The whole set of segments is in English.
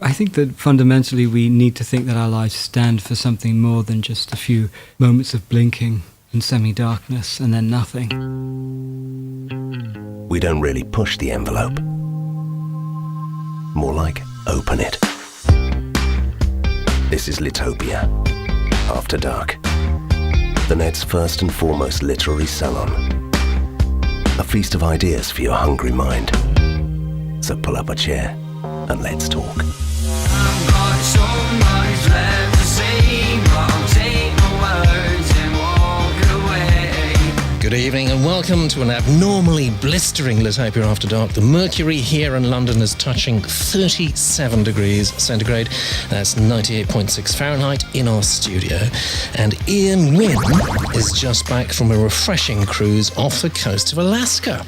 I think that fundamentally we need to think that our lives stand for something more than just a few moments of blinking and semi-darkness and then nothing. We don't really push the envelope. More like open it. This is Litopia, After Dark. The net's first and foremost literary salon. A feast of ideas for your hungry mind. So pull up a chair and let's talk. I've got so much left to say, but I'll take my words and walk away. Good evening and welcome to an abnormally blistering Litopia After Dark. The mercury here in London is touching 37 degrees centigrade. That's 98.6 Fahrenheit in our studio. And Ian Wynne is just back from a refreshing cruise off the coast of Alaska.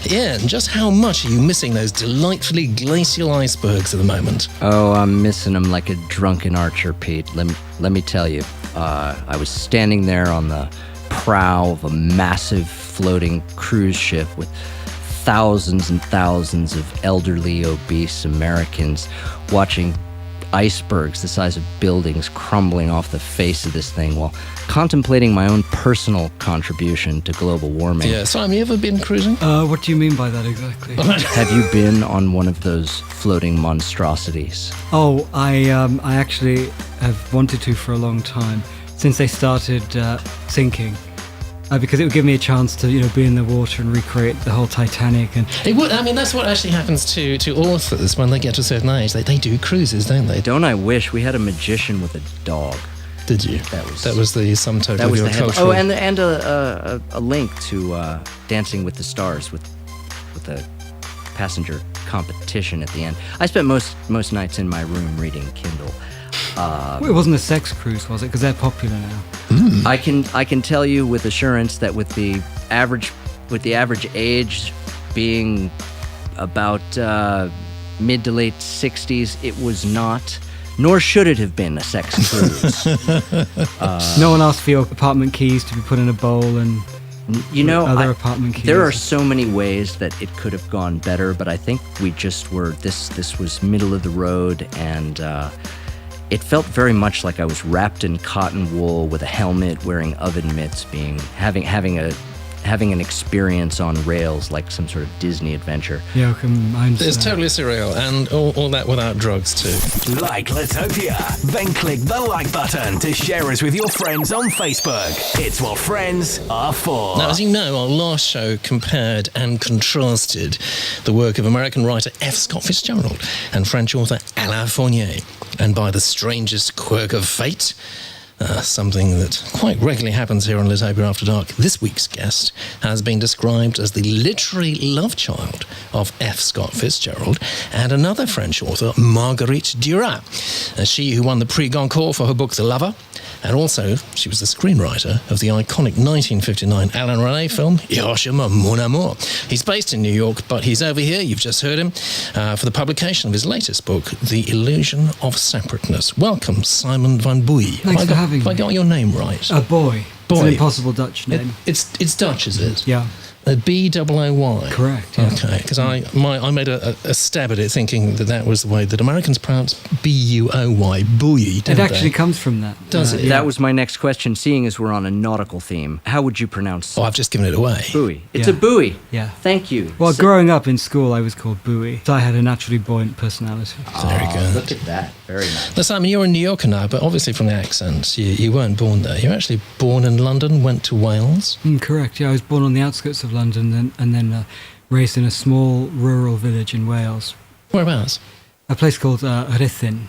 Ian, just how much are you missing those delightfully glacial icebergs at the moment? Oh, I'm missing them like a drunken archer, Pete. Let me tell you. I was standing there on the prow of a massive floating cruise ship with thousands and thousands of elderly, obese Americans watching icebergs the size of buildings crumbling off the face of this thing while contemplating my own personal contribution to global warming. Yeah, Simon, you ever been cruising? What do you mean by that exactly? Have you been on one of those floating monstrosities? Oh, I actually have wanted to for a long time, since they started sinking. Because it would give me a chance to, be in the water and recreate the whole Titanic. And It would. I mean, that's what actually happens to authors when they get to a certain age. They do cruises, don't they? Don't I wish we had a magician with a dog? Did you? That was the sum total That of was your the headline. cultural... Oh, and a link to Dancing with the Stars with a passenger competition at the end. I spent most nights in my room reading Kindle. it wasn't a sex cruise, was it? Because they're popular now. I can tell you with assurance that with the average age being about mid to late 60s, it was not, nor should it have been, a sex cruise. No one asked for your apartment keys to be put in a bowl and other apartment keys. There are so many ways that it could have gone better, but I think we just were. This was middle of the road, and it felt very much like I was wrapped in cotton wool with a helmet, wearing oven mitts, having an experience on rails like some sort of Disney adventure. Yeah, I understand. It's totally surreal, and all that without drugs too. Like Litopia, then click the like button to share us with your friends on Facebook. It's what friends are for. Now, as you know, our last show compared and contrasted the work of American writer F. Scott Fitzgerald and French author Alain Fournier. And by the strangest quirk of fate, something that quite regularly happens here on Litopia After Dark, this week's guest has been described as the literary love child of F. Scott Fitzgerald and another French author, Marguerite Duras. She who won the Prix Goncourt for her book The Lover, and also she was the screenwriter of the iconic 1959 Alain Resnais film Hiroshima, Mon Amour. He's based in New York, but he's over here, you've just heard him, for the publication of his latest book, The Illusion of Separateness. Welcome, Simon Van Booy. Thanks for having me. Have I got your name right? Boy. It's an impossible Dutch name. It's Dutch, is it? Yeah. B-O-O-Y. Correct. Yeah. Okay, because I made a stab at it, thinking that was the way that Americans pronounce B-U-O-Y, buoy. It actually comes from that. Does it? Yeah. That was my next question. Seeing as we're on a nautical theme, how would you pronounce Oh, I've just given it away. buoy? It's Yeah. a buoy. Yeah. Thank you. Well, So- growing up in school, I was called Booey. So I had a naturally buoyant personality. Very good. Look at that. Very nice. Now, Simon, you're a New Yorker now, but obviously from the accent, you weren't born there. You're actually born in London, went to Wales. Correct. Yeah, I was born on the outskirts of London and then raised in a small rural village in Wales. Whereabouts? A place called Rhuthun,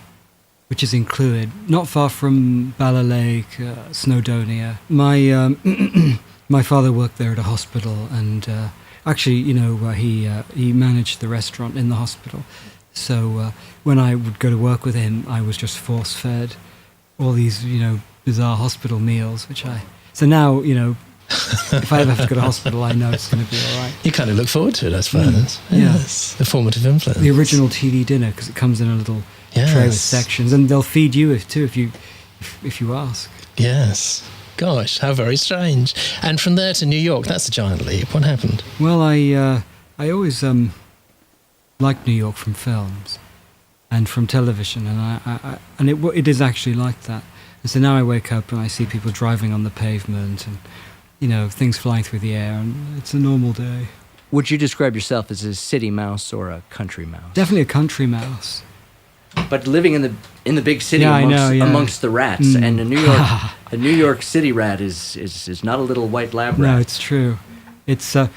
which is in Clegg, not far from Bala Lake, Snowdonia. My my father worked there at a hospital, and actually, he managed the restaurant in the hospital. So when I would go to work with him, I was just force-fed all these, bizarre hospital meals, So now, if I ever have to go to hospital, I know it's going to be all right. You kind of look forward to it, I suppose. Yeah. Yes. The formative influence. The original TV dinner, because it comes in a little tray with sections, and they'll feed you too if you ask. Yes. Gosh, how very strange. And from there to New York, that's a giant leap. What happened? Well, I always liked New York from films, and from television, and it is actually like that. And so now I wake up and I see people driving on the pavement, and things flying through the air, and it's a normal day. Would you describe yourself as a city mouse or a country mouse? Definitely a country mouse. But living in the big city Yeah, I know, yeah. amongst the rats, and a New York City rat is not a little white lab rat. No, it's true. It's in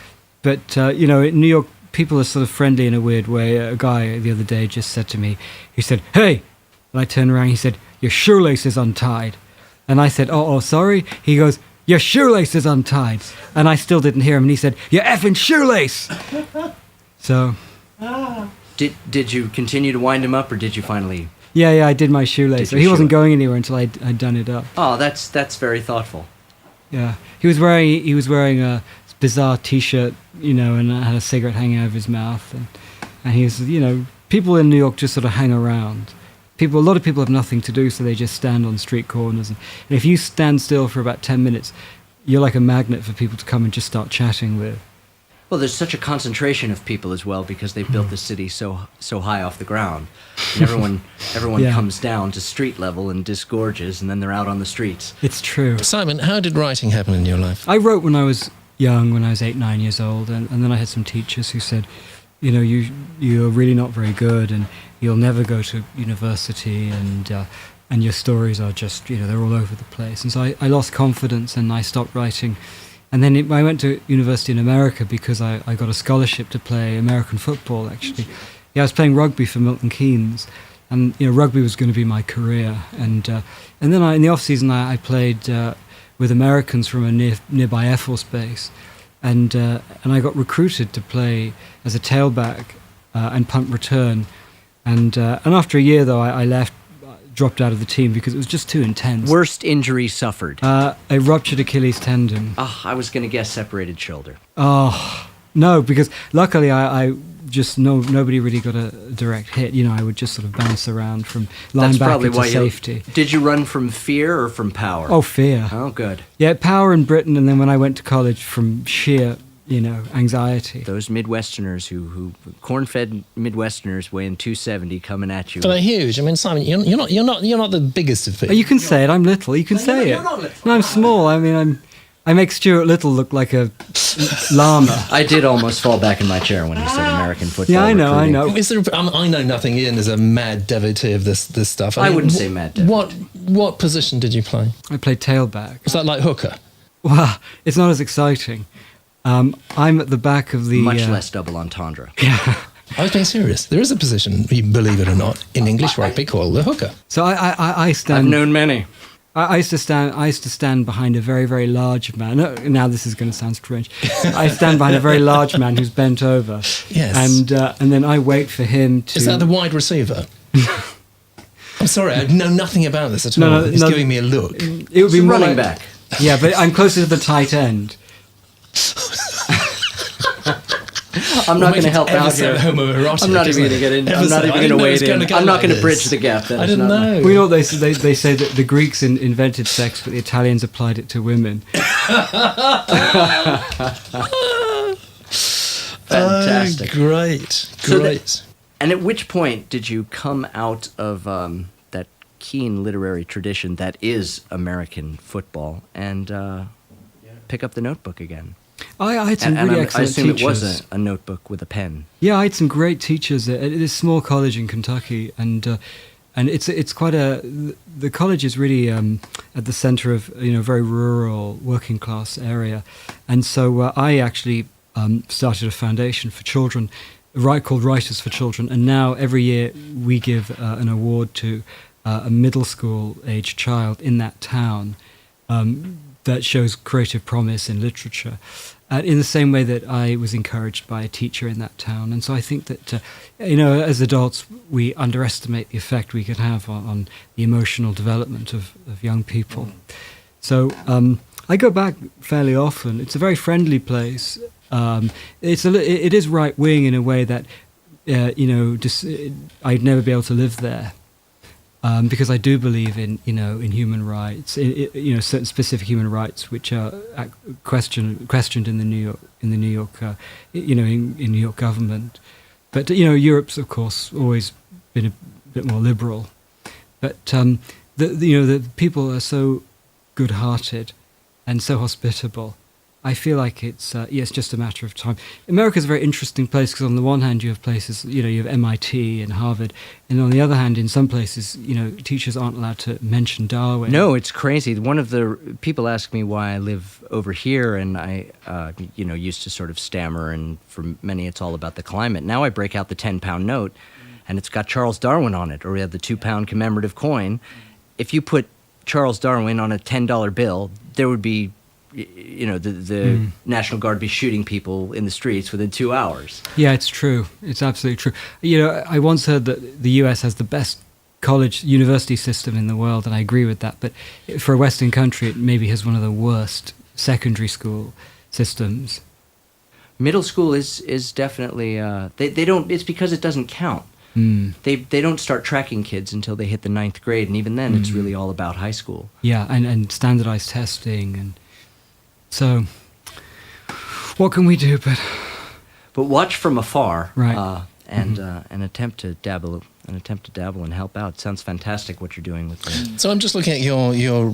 New York, people are sort of friendly in a weird way. A guy the other day just said to me, he said, "Hey," and I turned around. He said, "Your shoelace is untied," and I said, "Oh, sorry." He goes, "Your shoelace is untied," and I still didn't hear him. And he said, "Your effing shoelace." So. Did you continue to wind him up, or did you finally? Yeah, I did my shoelace. Did you He wasn't shoe it? going anywhere until I'd done it up. Oh, that's very thoughtful. Yeah, he was wearing a bizarre T-shirt, and had a cigarette hanging out of his mouth, and he was, people in New York just sort of hang around. A lot of people have nothing to do, so they just stand on street corners, and if you stand still for about 10 minutes, you're like a magnet for people to come and just start chatting with. Well, there's such a concentration of people as well because they've built the city so high off the ground, and everyone Yeah. comes down to street level and disgorges, and then they're out on the streets. It's true. Simon, how did writing happen in your life? I wrote when I was young, when I was 8, 9 years old, and then I had some teachers who said, you're really not very good, and you'll never go to university, and your stories are just, they're all over the place. And so I lost confidence, and I stopped writing. And then I went to university in America because I got a scholarship to play American football, actually. Yeah, I was playing rugby for Milton Keynes, and rugby was going to be my career. And then in the off-season, I played with Americans from a nearby Air Force base, and I got recruited to play as a tailback and punt return. And after a year, though, I left. Dropped out of the team because it was just too intense. Worst injury suffered. A ruptured Achilles tendon. I was going to guess separated shoulder. Oh, no, because luckily I just nobody really got a direct hit. I would just sort of bounce around from That's probably linebacker to why safety. Did you run from fear or from power? Oh, fear. Oh, good. Yeah, power in Britain, and then when I went to college, from sheer, anxiety. Those Midwesterners who corn-fed Midwesterners weighing 270 coming at you. But they're huge. I mean, Simon, you're not the biggest of people. Oh, you can say it. I'm little. You can say it. No, I'm small. I mean, I make Stuart Little look like a llama. I did almost fall back in my chair when he said American football. Yeah, I know. Is there, I know nothing. Ian is a mad devotee of this stuff. I wouldn't say mad devotee. What position did you play? I played tailback. Was that like hooker? Well, it's not as exciting. I'm at the back of the... Much less double entendre. Yeah. I was being serious. There is a position, believe it or not, in English rugby called the hooker. So I stand... I've known many. I used to stand behind a very, very large man. Now this is going to sound strange. I stand behind a very large man who's bent over. Yes. And then I wait for him to... Is that the wide receiver? I'm sorry, I know nothing about this at all. No, He's giving me a look. It would be more running like- back. Yeah, but I'm closer to the tight end. I'm not going to help out so here. homoerotic, I'm not even going to get in. I'm not even going to wade in. I'm not going to bridge the gap. That I is didn't not my- know. We know they say that the Greeks invented sex, but the Italians applied it to women. Fantastic. Oh, great. So Great. And at which point did you come out of that keen literary tradition that is American football and pick up the notebook again? I had some And really I excellent assume teachers. it was a notebook with a pen. Yeah, I had some great teachers at this small college in Kentucky, and it's quite the college is really at the centre of a very rural working class area, and so I actually started a foundation for children, called Writers for Children, and now every year we give an award to a middle school age child in that town that shows creative promise in literature. In the same way that I was encouraged by a teacher in that town. And so I think that, as adults, we underestimate the effect we can have on the emotional development of young people. So I go back fairly often. It's a very friendly place. It is right-wing in a way that, I'd never be able to live there. Because I do believe in human rights, certain specific human rights which are questioned in the New York in New York government. But Europe's of course always been bit more liberal. But the people are so good-hearted and so hospitable. I feel like it's just a matter of time. America's a very interesting place because on the one hand you have places, you have MIT and Harvard, and on the other hand, in some places, teachers aren't allowed to mention Darwin. No, it's crazy. One of the people ask me why I live over here, and I, used to sort of stammer, and for many it's all about the climate. Now I break out the 10-pound note, and it's got Charles Darwin on it, or we have the 2-pound commemorative coin. If you put Charles Darwin on a $10 bill, there would be the National Guard be shooting people in the streets within 2 hours. Yeah, it's true. It's absolutely true. I once heard that the US has the best university system in the world, and I agree with that. But for a Western country, it maybe has one of the worst secondary school systems. Middle school is definitely they don't. It's because it doesn't count. They don't start tracking kids until they hit the 9th grade, and even then, it's really all about high school. Yeah, and standardized testing and. So, what can we do? But watch from afar, right? And attempt to dabble and help out. Sounds fantastic what you're doing with this. So I'm just looking at your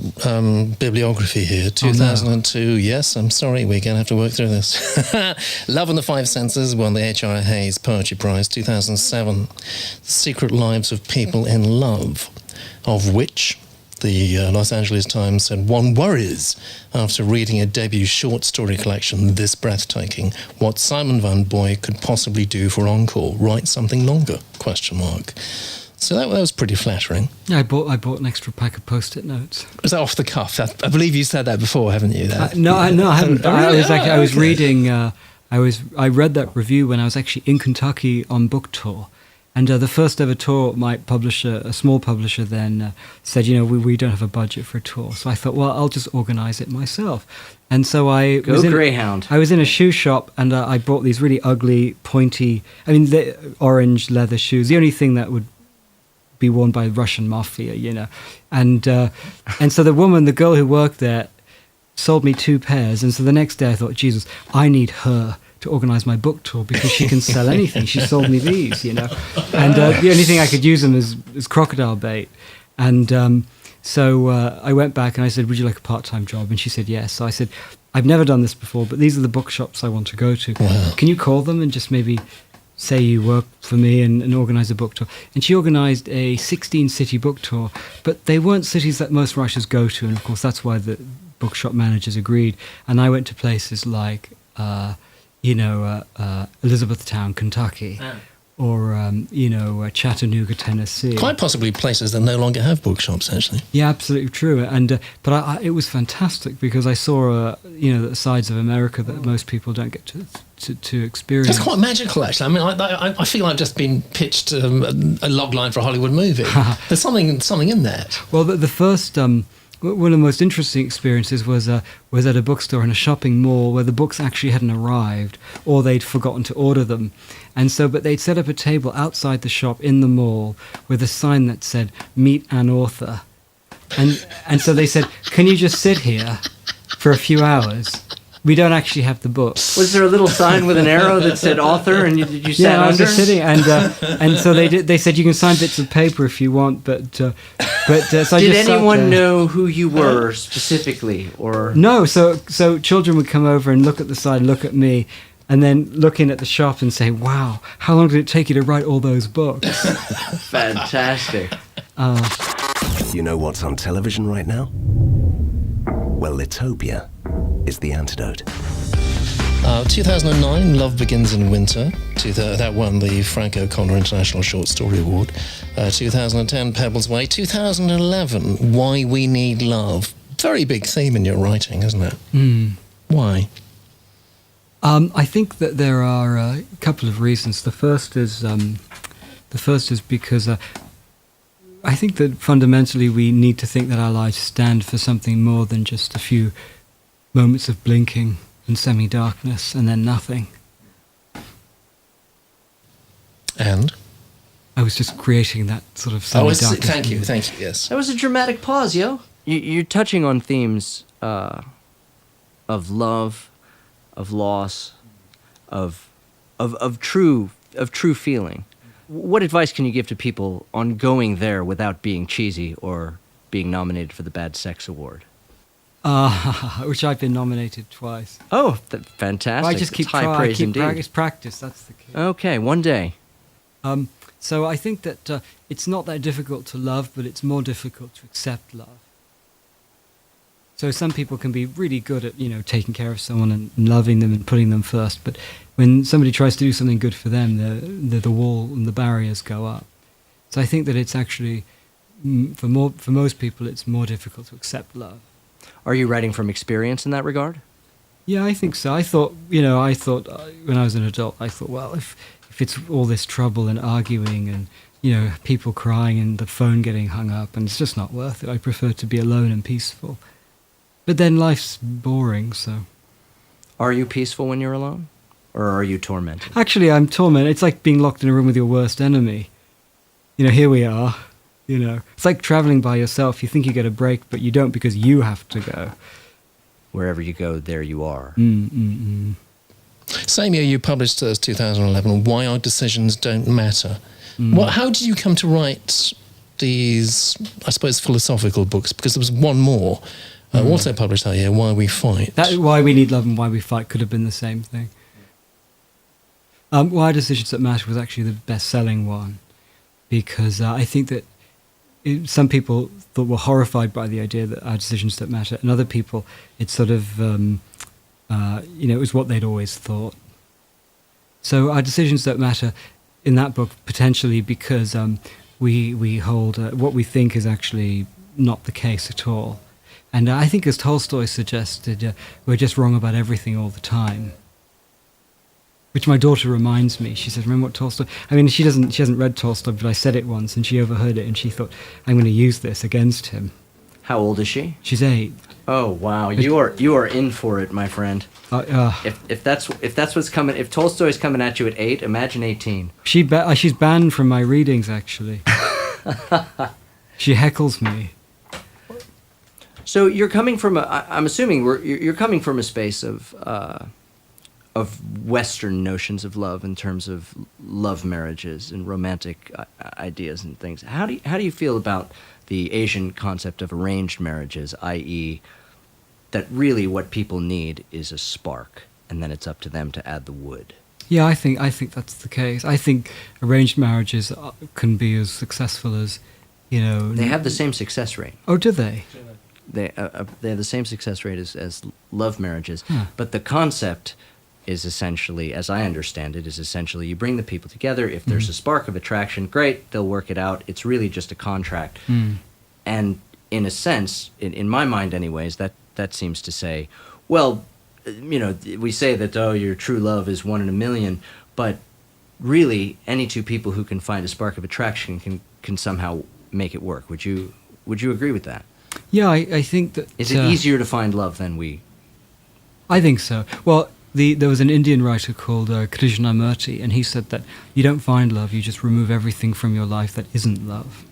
bibliography here. 2002. Oh, no. Yes, I'm sorry, we're going to have to work through this. Love and the Five Senses won the H.R. Hayes Poetry Prize. 2007. The Secret Lives of People in Love, of which the Los Angeles Times said one worries after reading a debut short story collection this breathtaking what Simon Van Booy could possibly do for encore. Write something longer? ? So that was pretty flattering. Yeah, I bought an extra pack of Post-it notes. Was that off the cuff? I believe you said that before, haven't you? No, I haven't. Oh, really? I was reading. I read that review when I was actually in Kentucky on book tour. And the first ever tour, my publisher, a small publisher, then said, we don't have a budget for a tour. So I thought, well, I'll just organize it myself. And so I Greyhound. I was in a shoe shop, and I bought these really ugly, pointy, orange leather shoes. The only thing that would be worn by Russian mafia, And so the girl who worked there, sold me 2 pairs. And so the next day I thought, Jesus, I need her to organize my book tour because she can sell anything. She sold me these, And the only thing I could use them is crocodile bait. And so I went back and I said, would you like a part-time job? And she said, yes. So I said, I've never done this before, but these are the bookshops I want to go to. Wow. Can you call them and just maybe say you work for me and organize a book tour? And she organized a 16-city book tour, but they weren't cities that most writers go to. And of course, that's why the bookshop managers agreed. And I went to places like Elizabethtown, Kentucky, or Chattanooga, Tennessee. Quite possibly places that no longer have bookshops, actually. Yeah, absolutely true. And but it was fantastic because I saw the sides of America that most people don't get to experience. It's quite magical, actually. I mean, I feel I've just been pitched a log line for a Hollywood movie. There's something in that. Well, the first. One of the most interesting experiences was at a bookstore in a shopping mall where the books actually hadn't arrived or they'd forgotten to order them. But they'd set up a table outside the shop in the mall with a sign that said, "Meet an author." And so they said, "Can you just sit here for a few hours? We don't actually have the book." Was there a little sign with an arrow that said author, and did you stand I was under? just sitting, and so they said you can sign bits of paper if you want, but so I did just anyone know who you were specifically, or no? So children would come over and look at the sign, look at me, and then look in at the shop and say, "Wow, how long did it take you to write all those books?" Fantastic. You know what's on television right now? Well, Litopia is the antidote. 2009, Love Begins in Winter. That won the Frank O'Connor International Short Story Award. 2010, Pebbles Way. 2011, Why We Need Love. Very big theme in your writing, isn't it? Why? I think that there are a couple of reasons. The first is because I think that fundamentally we need to think that our lives stand for something more than just a few moments of blinking and semi-darkness and then nothing. And? I was just creating that sort of semi-darkness. Thank you, yes. That was a dramatic pause, yo. You're touching on themes of love, of loss, of true feeling. What advice can you give to people on going there without being cheesy or being nominated for the Bad Sex Award? Which I've been nominated twice. Oh, fantastic. I just keep That's high trying. praise Keep indeed. practice. That's the key. Okay, one day. So I think that it's not that difficult to love, but it's more difficult to accept love. So some people can be really good at, taking care of someone and loving them and putting them first. But when somebody tries to do something good for them, the wall and the barriers go up. So I think that it's actually, for most people, it's more difficult to accept love. Are you writing from experience in that regard? Yeah, I think so. I thought when I was an adult, I thought, well, if it's all this trouble and arguing and, people crying and the phone getting hung up, and it's just not worth it. I prefer to be alone and peaceful. But then life's boring, so... Are you peaceful when you're alone? Or are you tormented? Actually, I'm tormented. It's like being locked in a room with your worst enemy. Here we are. It's like traveling by yourself. You think you get a break, but you don't because you have to go. Wherever you go, there you are. Same year you published 2011, Why Our Decisions Don't Matter. How did you come to write these, I suppose, philosophical books? Because there was one more, also published that year, Why We Fight. That Why We Need Love and Why We Fight could have been the same thing. Why Our Decisions That Matter was actually the best-selling one, because I think that some people were horrified by the idea that our decisions don't matter, and other people, it's sort of, it was what they'd always thought. So our decisions don't matter in that book, potentially because we hold what we think is actually not the case at all. And I think, as Tolstoy suggested, we're just wrong about everything all the time. Which my daughter reminds me. She says, "Remember what Tolstoy?" I mean, she hasn't read Tolstoy, but I said it once, and she overheard it, and she thought, "I'm going to use this against him." How old is she? She's 8. Oh wow, you are in for it, my friend. If that's what's coming, if Tolstoy's coming at you at 8, imagine 18. She's banned from my readings, actually. She heckles me. So you're coming from I'm assuming you're coming from a space of Western notions of love in terms of love marriages and romantic ideas and things. How do you feel about the Asian concept of arranged marriages, i.e., that really what people need is a spark, and then it's up to them to add the wood? Yeah, I think that's the case. I think arranged marriages can be as successful as, They have the same success rate. Oh, do they? They have the same success rate as love marriages, Huh. but the concept is essentially, as I understand it, you bring the people together. If there's a spark of attraction, great, they'll work it out. It's really just a contract. And in a sense, in my mind anyways, that seems to say, well, we say that, your true love is 1 in a million, but really any two people who can find a spark of attraction can somehow make it work. Would you agree with that? Yeah, I think that... Is it easier to find love than we... I think so. Well, there was an Indian writer called Krishnamurti, and he said that you don't find love, you just remove everything from your life that isn't love.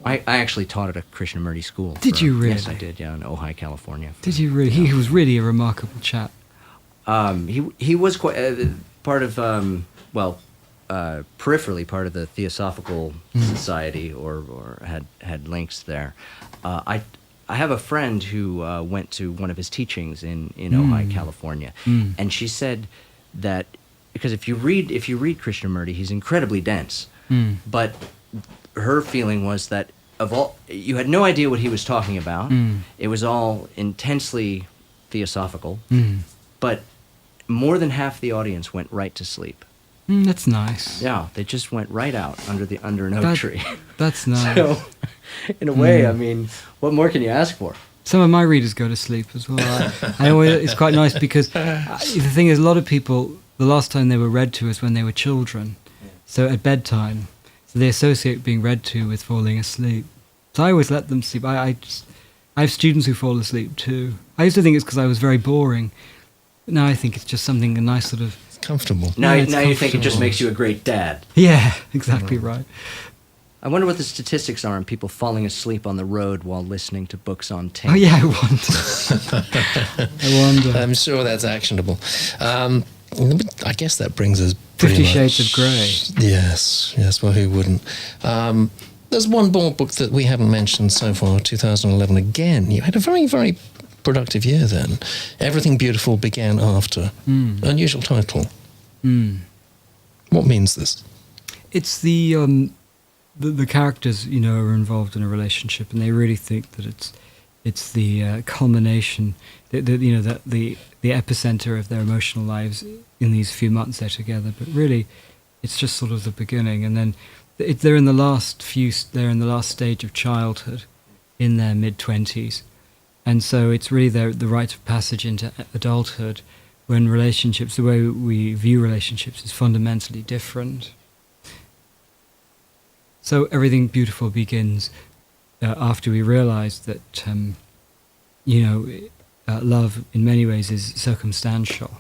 I actually taught at a Krishnamurti school. Did you really? Yes, I did, in Ojai, California. Did you really? He was really a remarkable chap. He was quite part of, peripherally part of the Theosophical Society, or had links there. I have a friend who went to one of his teachings in Ojai, California, and she said that because if you read Krishnamurti, he's incredibly dense, but her feeling was that you had no idea what he was talking about. It was all intensely theosophical, but more than half the audience went right to sleep. That's nice. Yeah, they just went right out under an oak tree. That's nice. So, in a way, I mean, what more can you ask for? Some of my readers go to sleep as well. It's quite nice because the thing is, a lot of people, the last time they were read to is when they were children, so at bedtime. So they associate being read to with falling asleep. So I always let them sleep. I have students who fall asleep too. I used to think it's because I was very boring. But now I think it's just something, a nice sort of... It's comfortable. Now it's you think it just comfortable. makes you a great dad. Yeah, exactly right. I wonder what the statistics are on people falling asleep on the road while listening to books on tape. Oh yeah, I wonder. I wonder. I'm sure that's actionable. I guess that brings us 50 pretty Shades much- of Grey. Yes, well, who wouldn't? There's one more book that we haven't mentioned so far, 2011 again. You had a very, very productive year then. Everything Beautiful Began After. Unusual title. What means this? It's the characters, are involved in a relationship, and they really think that it's the culmination, the epicenter of their emotional lives in these few months they're together. But really, it's just sort of the beginning, and then they're in the last stage of childhood, in their mid-20s, and so it's really the rite of passage into adulthood, when relationships, the way we view relationships, is fundamentally different. So Everything Beautiful begins after we realize that, love in many ways is circumstantial.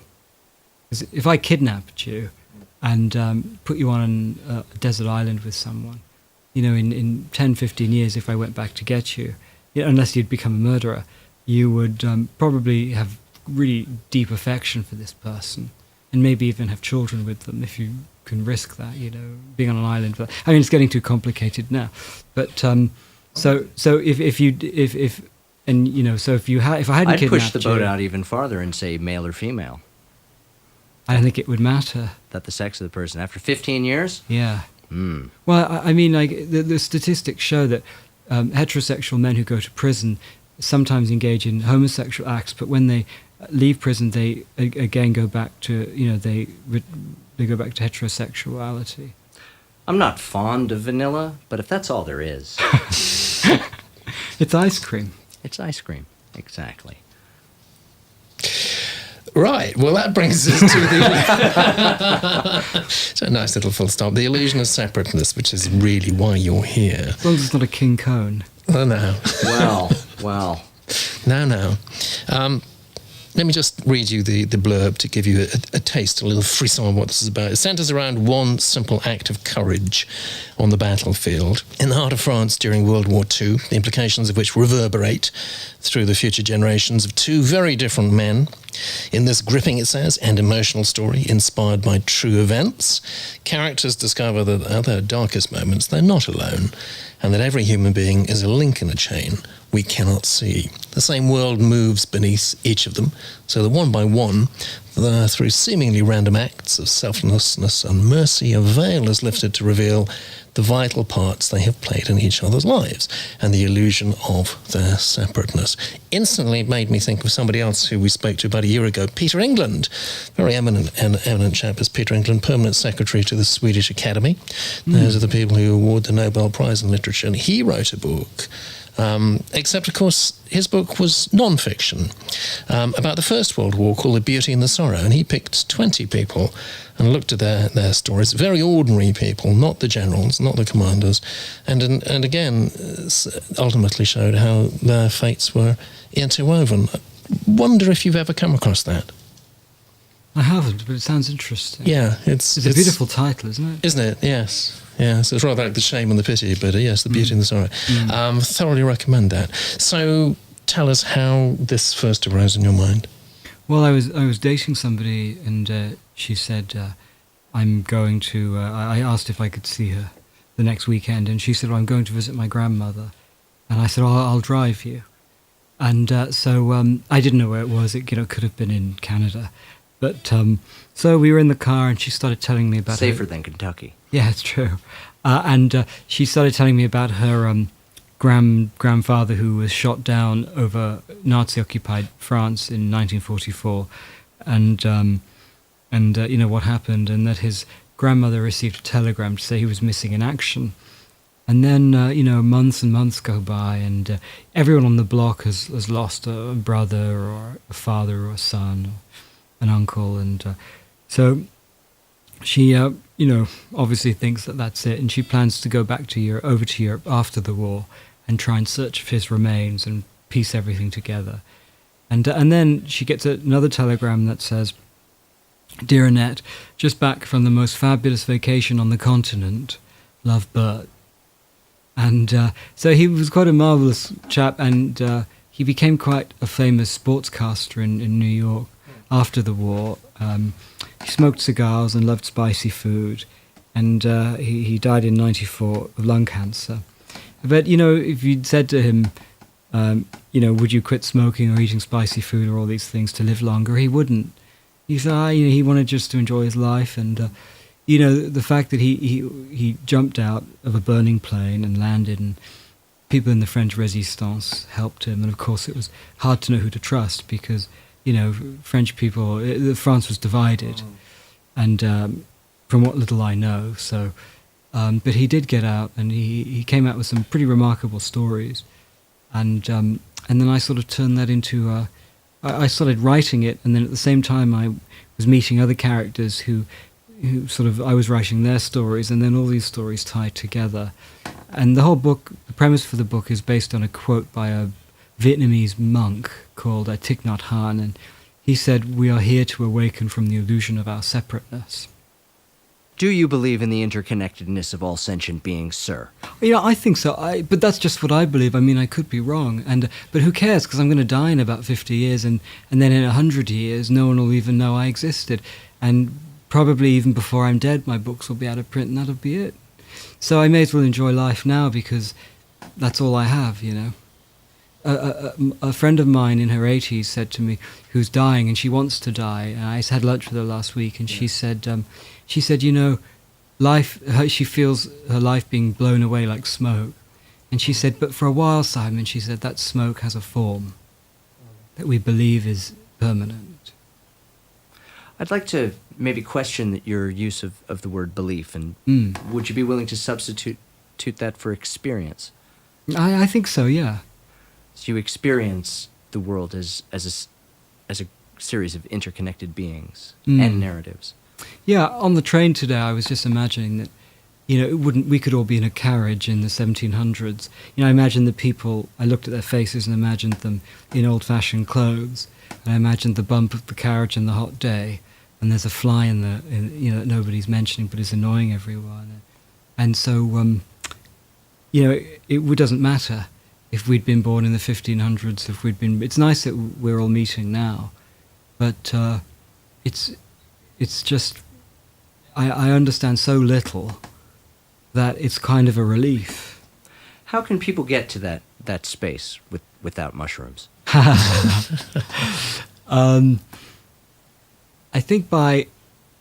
Because if I kidnapped you and put you on a desert island with someone, in 10, 15 years, if I went back to get you, unless you'd become a murderer, you would probably have really deep affection for this person, and maybe even have children with them if you can risk that, being on an island. I mean, it's getting too complicated now, but so if I hadn't I'd kidnapped push the boat you, out even farther and say male or female. I don't think it would matter. That the sex of the person after 15 years? Yeah. Mm. Well, I mean, like the statistics show that heterosexual men who go to prison sometimes engage in homosexual acts, but when they leave prison, they again go back to they go back to heterosexuality. I'm not fond of vanilla, but if that's all there is, It's ice cream. it's ice cream. Exactly. Right, well, that brings us to the... It's a nice little full stop. The Illusion of Separateness, which is really why you're here. As long as it's not a king cone. Oh, no. Well. No. Let me just read you the blurb to give you a taste, a little frisson of what this is about. It centres around one simple act of courage on the battlefield in the heart of France during World War II, the implications of which reverberate through the future generations of two very different men. In this gripping, it says, and emotional story inspired by true events, characters discover that at their darkest moments they're not alone, and that every human being is a link in a chain we cannot see. The same world moves beneath each of them, so that one by one, through seemingly random acts of selflessness and mercy, a veil is lifted to reveal the vital parts they have played in each other's lives, and the illusion of their separateness. Instantly it made me think of somebody else who we spoke to about a year ago, Peter England. Very eminent chap is Peter England, permanent secretary to the Swedish Academy. Those are the people who award the Nobel Prize in Literature, and he wrote a book. Except, of course, his book was non-fiction about the First World War called The Beauty and the Sorrow, and he picked 20 people and looked at their stories, very ordinary people, not the generals, not the commanders, and again ultimately showed how their fates were interwoven. I wonder if you've ever come across that. I haven't, but it sounds interesting. Yeah, It's a beautiful title, isn't it? Isn't it? Yes. Yeah, so it's rather like The Shame and the Pity, but yes, The Beauty and the Sorrow. Thoroughly recommend that. So tell us how this first arose in your mind. Well, I was dating somebody, and she said, I'm going to... I asked if I could see her the next weekend, and she said, well, I'm going to visit my grandmother. And I said, oh, I'll drive you. And so I didn't know where it was. It could have been in Canada. But so we were in the car, and she started telling me about Safer than Kentucky. Yeah, it's true. And she started telling me about her grandfather who was shot down over Nazi-occupied France in 1944, and what happened, and that his grandmother received a telegram to say he was missing in action. And then, months and months go by, and everyone on the block has lost a brother or a father or a son or an uncle, and so she, obviously thinks that that's it, and she plans to go back to over to Europe after the war and try and search for his remains and piece everything together. And then she gets another telegram that says, "Dear Annette, just back from the most fabulous vacation on the continent. Love, Bert." And so he was quite a marvellous chap, and he became quite a famous sportscaster in New York. after the war. He smoked cigars and loved spicy food, and he died in '94 of lung cancer. But, if you'd said to him, would you quit smoking or eating spicy food or all these things to live longer, he wouldn't. He said, he wanted just to enjoy his life, and the fact that he jumped out of a burning plane and landed, and people in the French Resistance helped him, and of course it was hard to know who to trust because French people, France was divided, and from what little I know, so but he did get out, and he came out with some pretty remarkable stories, and then I sort of turned that into I started writing it, and then at the same time I was meeting other characters who sort of, I was writing their stories, and then all these stories tied together. And the whole book, the premise for the book is based on a quote by a Vietnamese monk called Thich Nhat Hanh, and he said, "We are here to awaken from the illusion of our separateness." Do you believe in the interconnectedness of all sentient beings, sir? I think so. But that's just what I believe. I mean, I could be wrong, but who cares? Because I'm going to die in about 50 years, and then in 100 years, no one will even know I existed, and probably even before I'm dead, my books will be out of print, and that'll be it. So I may as well enjoy life now because that's all I have. A friend of mine in her 80s said to me, who's dying, and she wants to die. And I had lunch with her last week, and she said, life. She feels her life being blown away like smoke. And she said, but for a while, Simon, she said, that smoke has a form that we believe is permanent. I'd like to maybe question your use of the word belief, and would you be willing to substitute that for experience? I think so, yeah. So you experience the world as a series of interconnected beings and narratives. Yeah, on the train today, I was just imagining that, we could all be in a carriage in the 1700s. I imagined the people, I looked at their faces and imagined them in old-fashioned clothes, and I imagined the bump of the carriage and the hot day, and there's a fly that nobody's mentioning but is annoying everyone. And so, it doesn't matter if we'd been born in the 1500s, it's nice that we're all meeting now, but it's just, I understand so little that it's kind of a relief. How can people get to that space without mushrooms? I think by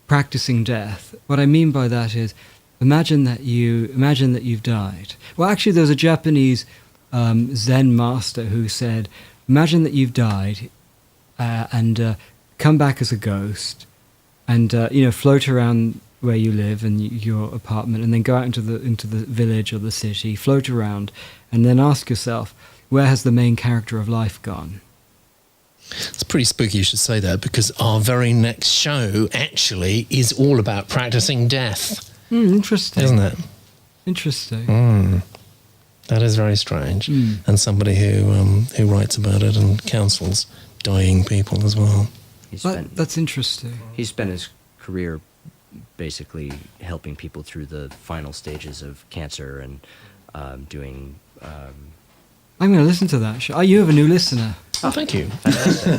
practicing death. What I mean by that is, imagine that you've died. Well, actually, there was a Japanese Zen master who said, imagine that you've died and come back as a ghost, and float around where you live and your apartment, and then go out into the village or the city, float around, and then ask yourself, where has the main character of life gone? It's pretty spooky you should say that, because our very next show actually is all about practicing death. Interesting. Isn't it? Interesting. That is very strange. And somebody who writes about it and counsels dying people as well. That's interesting. He spent his career basically helping people through the final stages of cancer and doing... I'm going to listen to that show. You have a new listener. Oh, thank you.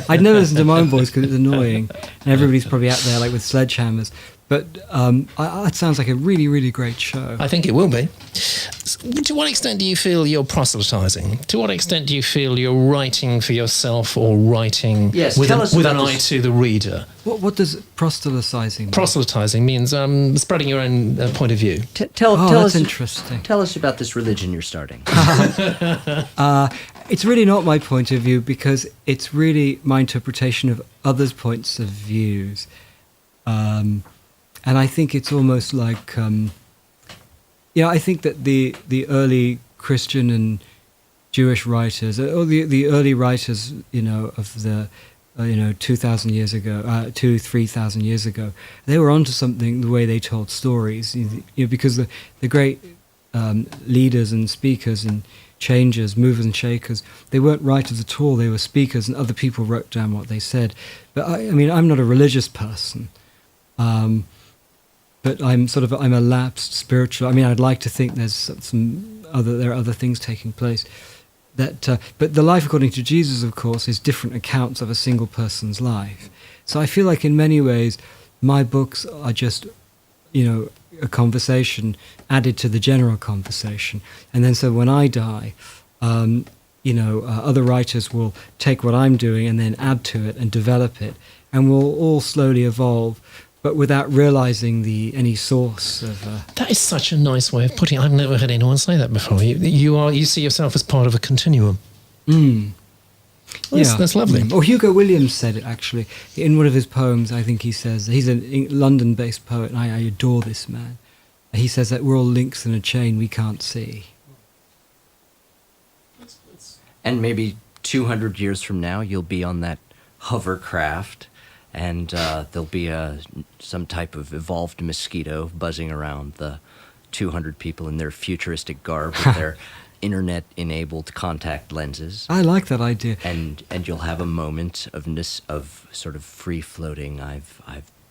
I'd never listen to my own voice because it's annoying, and everybody's probably out there like with sledgehammers. But it sounds like a really, really great show. I think it will be. To what extent do you feel you're proselytizing? To what extent do you feel you're writing for yourself or writing with an eye to the reader? What does proselytizing mean? Proselytizing means spreading your own point of view. Tell that's us, interesting. Tell us about this religion you're starting. It's really not my point of view, because it's really my interpretation of others' points of views. And I think it's almost like, I think that the early Christian and Jewish writers, or the early writers, of the, 2,000 years ago, 3,000 years ago, they were onto something, the way they told stories, because the great leaders and speakers and changers, movers and shakers, they weren't writers at all, they were speakers, and other people wrote down what they said. But I'm not a religious person. But I'm a lapsed spiritual. I'd like to think there are other things taking place, But the life according to Jesus, of course, is different accounts of a single person's life. So I feel like in many ways, my books are just, a conversation added to the general conversation. And then so when I die, other writers will take what I'm doing and then add to it and develop it, and we'll all slowly evolve, but without realizing any source of. That is such a nice way of putting it. I've never heard anyone say that before. You see yourself as part of a continuum. Well, that's lovely. Or Hugo Williams said it, actually. In one of his poems, I think he says, he's a London-based poet, and I adore this man. He says that we're all links in a chain we can't see. And maybe 200 years from now, you'll be on that hovercraft, and there'll be some type of evolved mosquito buzzing around the 200 people in their futuristic garb with their internet-enabled contact lenses. I like that idea. And you'll have a moment of sort of free-floating, I've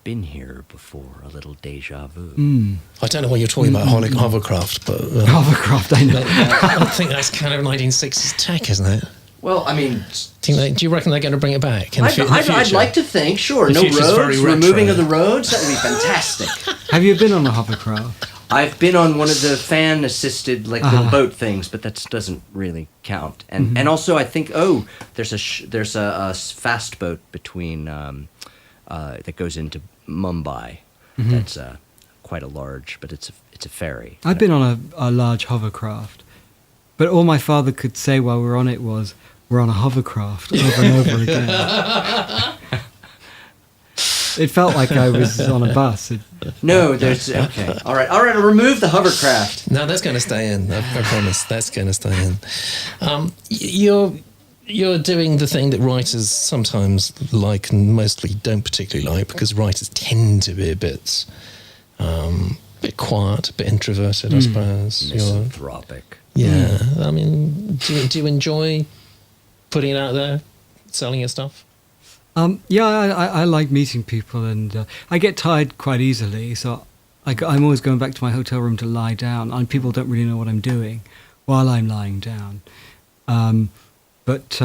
been here before, a little deja vu. I don't know what you're talking about, hovercraft, but... hovercraft, I know. I think that's kind of 1960s tech, isn't it? Well, I mean... Do you reckon they're going to bring it back in the future? I'd like to think, sure. No roads, removing of the roads, that would be fantastic. Have you been on a hovercraft? I've been on one of the fan-assisted little boat things, but that doesn't really count. And and also I think there's a fast boat between that goes into Mumbai. That's quite a large, but it's a ferry. I've been on a large hovercraft, but all my father could say while we were on it was, "We're on a hovercraft," over and over again. It felt like I was on a bus. Okay. All right. I'll remove the hovercraft. No, that's going to stay in. I promise. That's going to stay in. You're doing the thing that writers sometimes like and mostly don't particularly like, because writers tend to be a bit quiet, a bit introverted, I suppose. Misanthropic. Yeah. I mean, do you enjoy putting it out there, selling your stuff? I like meeting people, and I get tired quite easily, so I'm always going back to my hotel room to lie down, and people don't really know what I'm doing while I'm lying down. But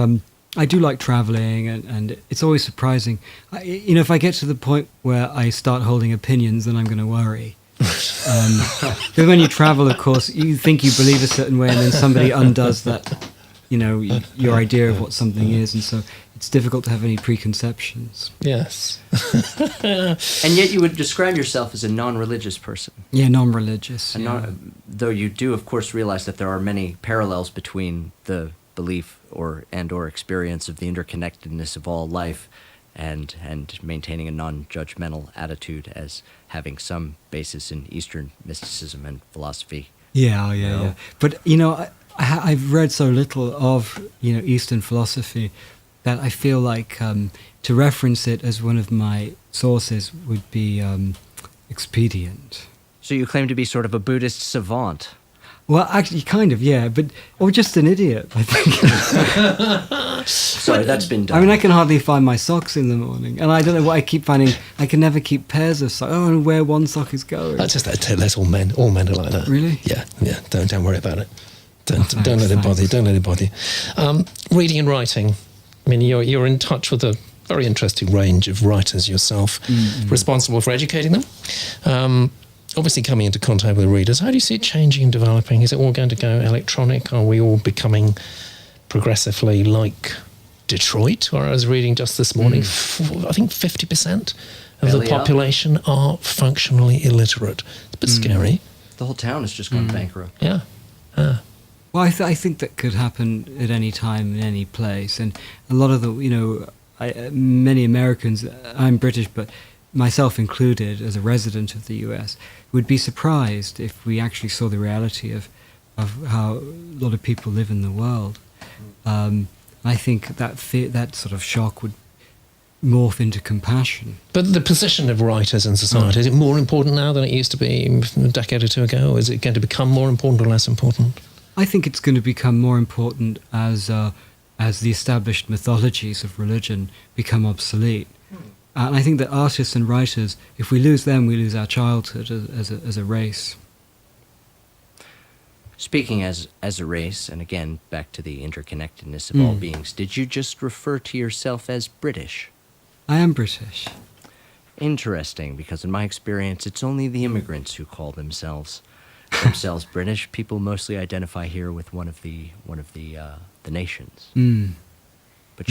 I do like traveling, and it's always surprising. If I get to the point where I start holding opinions, then I'm going to worry. Because when you travel, of course, you think you believe a certain way, and then somebody undoes that, your idea of what something is, and so it's difficult to have any preconceptions. Yes. And yet you would describe yourself as a non-religious person. Yeah, non-religious. Though you do, of course, realize that there are many parallels between the belief or experience of the interconnectedness of all life and maintaining a non-judgmental attitude as having some basis in Eastern mysticism and philosophy. Yeah. But, I've read so little of, Eastern philosophy that I feel like to reference it as one of my sources would be expedient. So you claim to be sort of a Buddhist savant. Well, actually, kind of, yeah, or just an idiot, I think. Sorry, that's been done. I mean, I can hardly find my socks in the morning, and I don't know what I keep finding. I can never keep pairs of socks. I don't know where one sock is going. That's all men. All men are like that. Really? Yeah. Don't worry about it. Don't let it bother you. Don't let it bother you. Reading and writing. I mean, you're in touch with a very interesting range of writers yourself, responsible for educating them. Obviously coming into contact with readers. How do you see it changing and developing? Is it all going to go electronic? Are we all becoming progressively like Detroit, where I was reading just this morning? I think 50% of the population are functionally illiterate. It's a bit scary. The whole town has just gone bankrupt. Yeah. Well, I think that could happen at any time, in any place. And a lot of the, many Americans, I'm British, but myself included, as a resident of the US, would be surprised if we actually saw the reality of how a lot of people live in the world. I think that sort of shock would morph into compassion. But the position of writers in society, is it more important now than it used to be a decade or two ago? Or is it going to become more important or less important? I think it's going to become more important as the established mythologies of religion become obsolete. And I think that artists and writers, if we lose them, we lose our childhood as a race. Speaking as a race, and again, back to the interconnectedness of all beings, did you just refer to yourself as British? I am British. Interesting, because in my experience, it's only the immigrants who call themselves British. People mostly identify here with one of the nations. But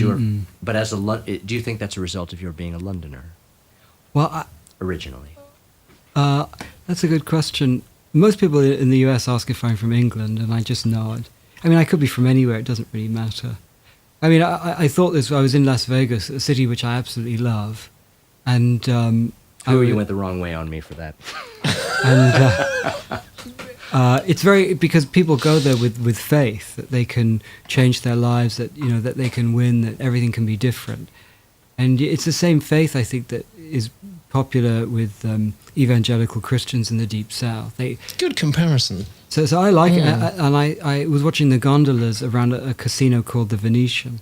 but as do you think that's a result of your being a Londoner Well, originally? that's a good question. Most people in the US ask if I'm from England, and I just nod. I mean, I could be from anywhere, it doesn't really matter. I mean, I thought this, I was in Las Vegas, a city which I absolutely love, and... You went the wrong way on me for that. And it's very, because people go there with faith, that they can change their lives, that, you know, that they can win, that everything can be different. And it's the same faith, I think, that is popular with evangelical Christians in the Deep South. Good comparison. So I like it, and I was watching the gondolas around a casino called the Venetian,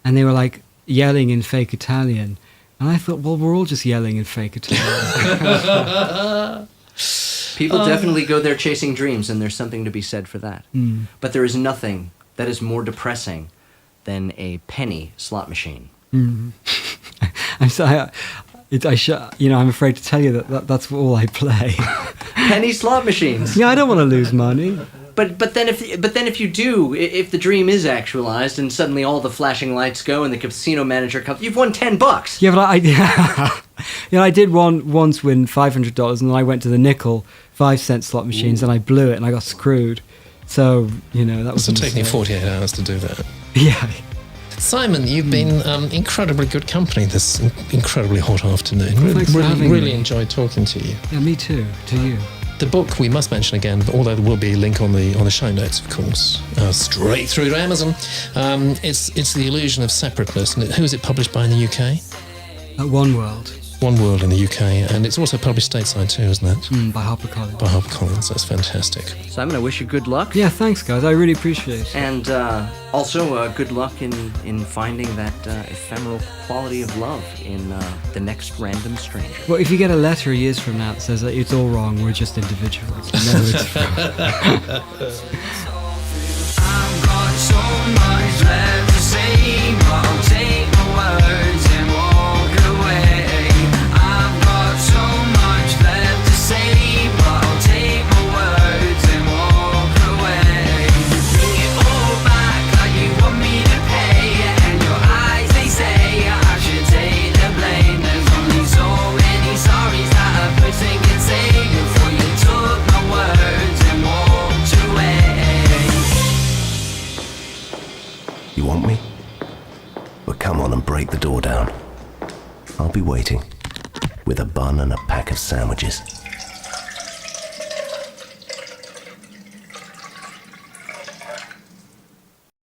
and they were like yelling in fake Italian, and I thought, well, we're all just yelling in fake Italian. People definitely go there chasing dreams, and there's something to be said for that. But there is nothing that is more depressing than a penny slot machine. I'm sorry, I'm afraid to tell you that's all I play. Penny slot machines. Yeah, I don't want to lose money. But then if you do, if the dream is actualized and suddenly all the flashing lights go and the casino manager comes, you've won $10. Yeah, but I did once win $500, and then I went to the nickel 5-cent slot machines and I blew it and I got screwed. So that was. So taking 48 hours to do that. Yeah. Simon, you've been incredibly good company this incredibly hot afternoon. Thanks for having really me. enjoyed talking to you. Yeah, me too. To you. The book we must mention again, although there will be a link on the show notes, of course, straight through to Amazon. It's The Illusion of Separateness. And who is it published by in the UK? One World. One World in the UK, and it's also published stateside too, isn't it? By HarperCollins. By HarperCollins. That's fantastic. Simon, I wish you good luck. Yeah, thanks, guys. I really appreciate it. And also good luck in finding that ephemeral quality of love in the next random stranger. Well, if you get a letter years from now that says that it's all wrong, we're just individuals. No, it's I've got so much left to say, but I'll take my words and walk away. I've got so much left to say, but I'll take my words and walk away. Bring it all back like you want me to pay, and your eyes, they say I should take the blame. There's only so many sorries that a person can say before you took my words and walked away. You want me? Well, come on and break the door down. I'll be waiting with a bun and a pack of sandwiches.